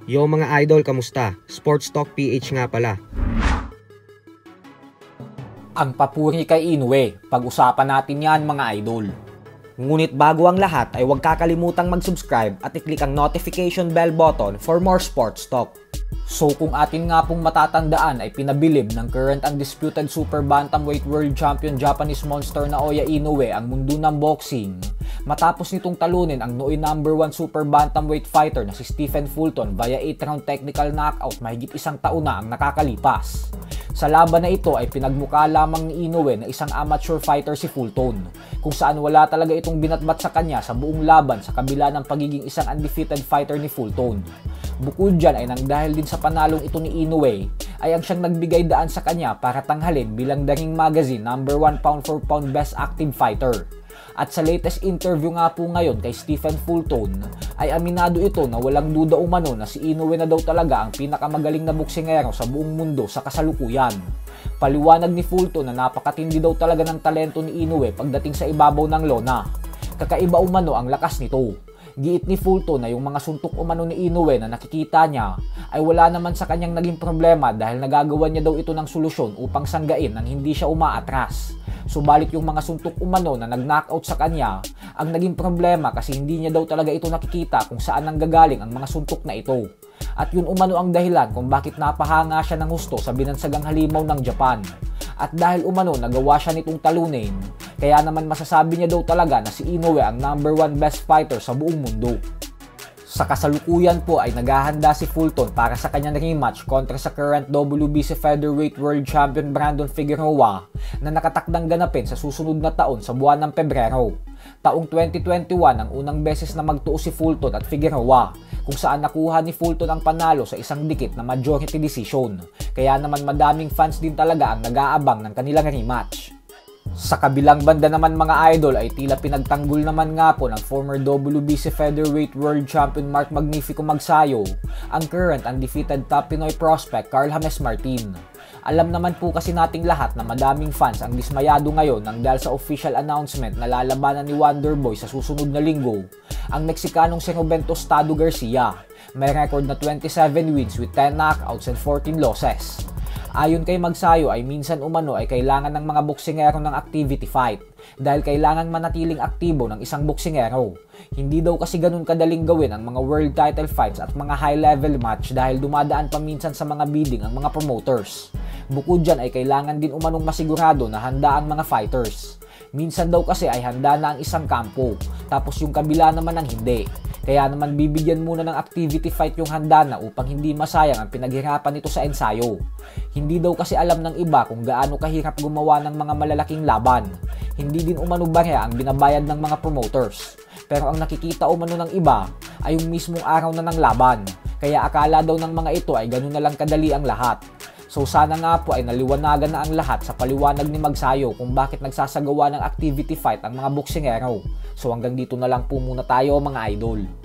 Yo mga idol, kamusta? Sports Talk PH nga pala. Ang papuri kay Inoue, pag-usapan natin yan mga idol. Ngunit bago ang lahat ay huwag kakalimutang mag-subscribe at i-click ang notification bell button for more sports talk. So kung atin nga pong matatandaan ay pinabilib ng current undisputed super bantamweight world champion Japanese monster Naoya Inoue ang mundo ng boxing, matapos nitong talunin ang noon number 1 super bantamweight fighter na si Stephen Fulton via 8-round technical knockout mahigit isang taon na ang nakakalipas. Sa laban na ito ay pinagmukha lamang ni Inoue na isang amateur fighter si Fulton, kung saan wala talaga itong binatbat sa kanya sa buong laban sa kabila ng pagiging isang undefeated fighter ni Fulton. Bukod dyan ay nang dahil din sa panalong ito ni Inoue ay ang siyang nagbigay daan sa kanya para tanghalin bilang The Ring Magazine number 1 pound for pound best active fighter. At sa latest interview nga po ngayon kay Stephen Fulton ay aminado ito na walang duda umano na si Inoue na daw talaga ang pinakamagaling na boksingero sa buong mundo sa kasalukuyan. Paliwanag ni Fulton na napakatindi daw talaga ng talento ni Inoue pagdating sa ibabaw ng lona. Kakaiba umano ang lakas nito. Giit ni Fulton na yung mga suntok umano ni Inoue na nakikita niya ay wala naman sa kanyang naging problema dahil nagagawa niya daw ito ng solusyon upang sanggain nang hindi siya umaatras. Subalit yung mga suntok umano na nag-knockout sa kanya ang naging problema kasi hindi niya daw talaga ito nakikita kung saan nanggagaling ang mga suntok na ito. At yun umano ang dahilan kung bakit napahanga siya ng husto sa binansagang halimaw ng Japan. At dahil umano nagawa siya nitong talunin, kaya naman masasabi niya daw talaga na si Inoue ang number 1 best fighter sa buong mundo. Sa kasalukuyan po ay naghahanda si Fulton para sa kanyang rematch kontra sa current WBC Featherweight World Champion Brandon Figueroa na nakatakdang ganapin sa susunod na taon sa buwan ng Pebrero. Taong 2021 ang unang beses na magtuo si Fulton at Figueroa, kung saan nakuha ni Fulton ang panalo sa isang dikit na majority decision. Kaya naman madaming fans din talaga ang nag-aabang ng kanilang rematch. Sa kabilang banda naman mga idol ay tila pinagtanggol naman nga po ng former WBC Featherweight World Champion Mark Magnifico Magsayo ang current undefeated top Pinoy prospect Carl James Martin. Alam naman po kasi nating lahat na madaming fans ang dismayado ngayon nang dahil sa official announcement na lalabanan ni Wonderboy sa susunod na linggo ang Meksikanong si Roberto Stado Garcia. May record na 27 wins with 10 knockouts and 14 losses. Ayon kay Magsayo ay minsan umano ay kailangan ng mga boksingero ng activity fight dahil kailangan manatiling aktibo ng isang boksingero. Hindi daw kasi ganun kadaling gawin ang mga world title fights at mga high level match dahil dumadaan pa minsan sa mga bidding ang mga promoters. Bukod dyan ay kailangan din umanong masigurado na handa ang mga fighters. Minsan daw kasi ay handa na ang isang kampo tapos yung kabila naman ang hindi. Kaya naman bibigyan muna ng activity fight yung handa na upang hindi masayang ang pinaghirapan nito sa ensayo. Hindi daw kasi alam ng iba kung gaano kahirap gumawa ng mga malalaking laban. Hindi din umano barya ang binabayad ng mga promoters. Pero ang nakikita umano ng iba ay yung mismong araw na ng laban. Kaya akala daw ng mga ito ay ganun na lang kadali ang lahat. So sana nga po ay naliwanagan na ang lahat sa paliwanag ni Magsayo kung bakit nagsasagawa ng activity fight ang mga boksingero. So hanggang dito na lang po muna tayo mga idol.